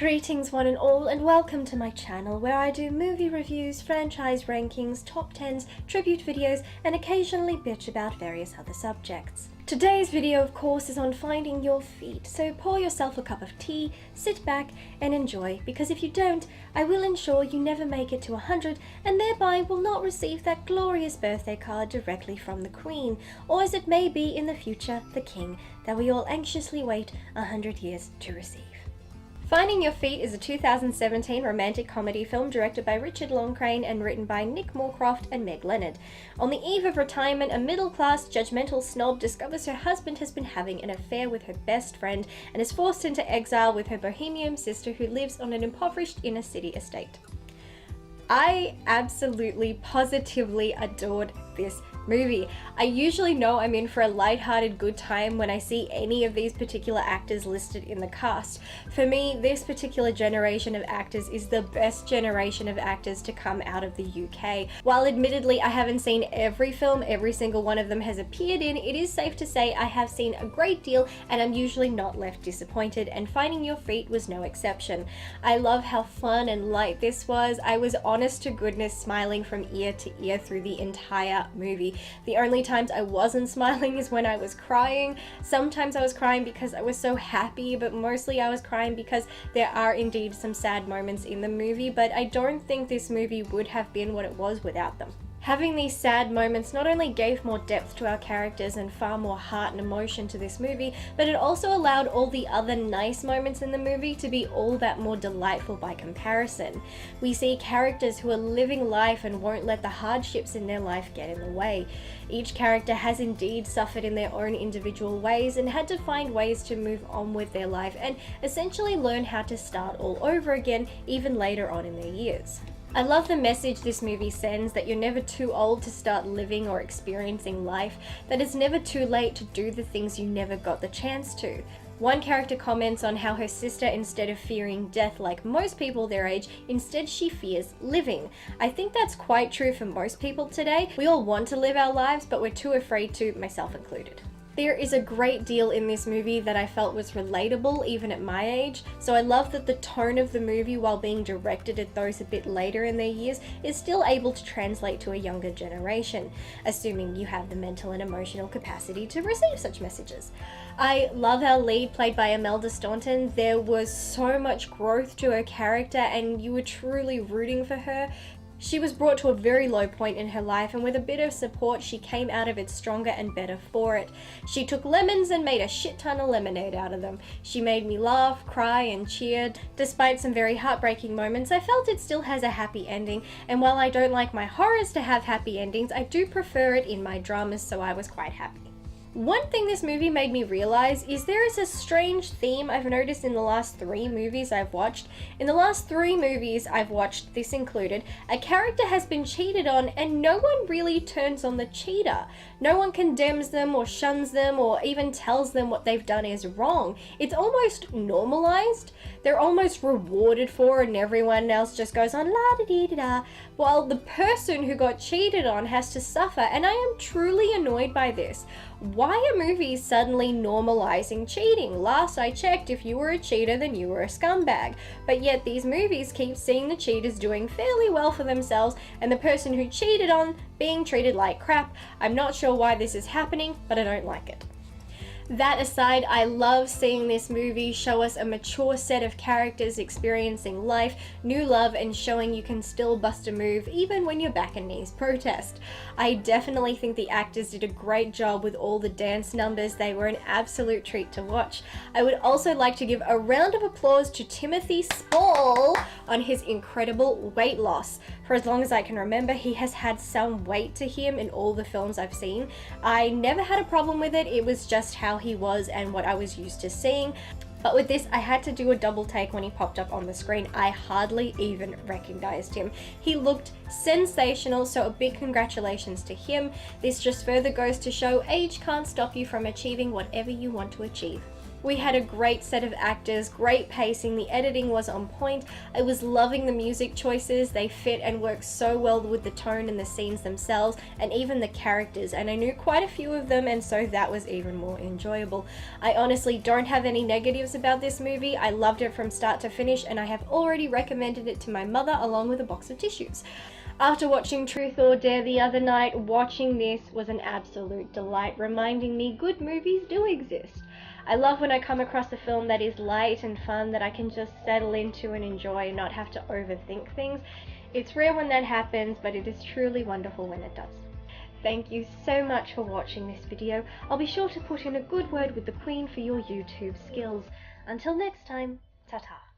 Greetings one and all, and welcome to my channel where I do movie reviews, franchise rankings, top 10s, tribute videos, and occasionally bitch about various other subjects. Today's video, of course, is on finding your feet, so pour yourself a cup of tea, sit back, and enjoy, because if you don't, I will ensure you never make it to 100, and thereby will not receive that glorious birthday card directly from the Queen, or as it may be in the future, the King, that we all anxiously wait 100 years to receive. Finding Your Feet is a 2017 romantic comedy film directed by Richard Loncraine and written by Nick Moorcroft and Meg Leonard. On the eve of retirement, a middle-class, judgmental snob discovers her husband has been having an affair with her best friend and is forced into exile with her bohemian sister who lives on an impoverished inner-city estate. I absolutely, positively adored this movie. I usually know I'm in for a lighthearted good time when I see any of these particular actors listed in the cast. For me, this particular generation of actors is the best generation of actors to come out of the UK. While admittedly I haven't seen every film every single one of them has appeared in, it is safe to say I have seen a great deal and I'm usually not left disappointed, and Finding Your Feet was no exception. I love how fun and light this was. I was honest to goodness smiling from ear to ear through the entire movie. The only times I wasn't smiling is when I was crying. Sometimes I was crying because I was so happy, but mostly I was crying because there are indeed some sad moments in the movie, but I don't think this movie would have been what it was without them. Having these sad moments not only gave more depth to our characters and far more heart and emotion to this movie, but it also allowed all the other nice moments in the movie to be all that more delightful by comparison. We see characters who are living life and won't let the hardships in their life get in the way. Each character has indeed suffered in their own individual ways and had to find ways to move on with their life and essentially learn how to start all over again even later on in their years. I love the message this movie sends, that you're never too old to start living or experiencing life, that it's never too late to do the things you never got the chance to. One character comments on how her sister, instead of fearing death like most people their age, instead she fears living. I think that's quite true for most people today. We all want to live our lives, but we're too afraid to, myself included. There is a great deal in this movie that I felt was relatable even at my age, so I love that the tone of the movie, while being directed at those a bit later in their years, is still able to translate to a younger generation, assuming you have the mental and emotional capacity to receive such messages. I love our lead, played by Imelda Staunton. There was so much growth to her character and you were truly rooting for her. She was brought to a very low point in her life, and with a bit of support she came out of it stronger and better for it. She took lemons and made a shit ton of lemonade out of them. She made me laugh, cry, and cheer. Despite some very heartbreaking moments, I felt it still has a happy ending, and while I don't like my horrors to have happy endings, I do prefer it in my dramas, so I was quite happy. One thing this movie made me realize is there is a strange theme I've noticed in the last 3 movies I've watched. In the last 3 movies I've watched, this included, a character has been cheated on and no one really turns on the cheater. No one condemns them or shuns them or even tells them what they've done is wrong. It's almost normalized. They're almost rewarded for it and everyone else just goes on la-da-dee-da-da, while the person who got cheated on has to suffer, and I am truly annoyed by this. Why are movies suddenly normalizing cheating? Last I checked, if you were a cheater, then you were a scumbag. But yet these movies keep seeing the cheaters doing fairly well for themselves and the person who cheated on being treated like crap. I'm not sure why this is happening, but I don't like it. That aside, I love seeing this movie show us a mature set of characters experiencing life, new love, and showing you can still bust a move even when your back and knees protest. I definitely think the actors did a great job with all the dance numbers. They were an absolute treat to watch. I would also like to give a round of applause to Timothy Spall on his incredible weight loss. For as long as I can remember, he has had some weight to him in all the films I've seen. I never had a problem with it. It was just how he was and what I was used to seeing. But with this, I had to do a double take when he popped up on the screen. I hardly even recognized him. He looked sensational, so a big congratulations to him. This just further goes to show age can't stop you from achieving whatever you want to achieve. We had a great set of actors, great pacing, the editing was on point. I was loving the music choices, they fit and work so well with the tone and the scenes themselves, and even the characters, and I knew quite a few of them, and so that was even more enjoyable. I honestly don't have any negatives about this movie. I loved it from start to finish, and I have already recommended it to my mother along with a box of tissues. After watching Truth or Dare the other night, watching this was an absolute delight, reminding me good movies do exist. I love when I come across a film that is light and fun, that I can just settle into and enjoy and not have to overthink things. It's rare when that happens, but it is truly wonderful when it does. Thank you so much for watching this video. I'll be sure to put in a good word with the Queen for your YouTube skills. Until next time, ta-ta.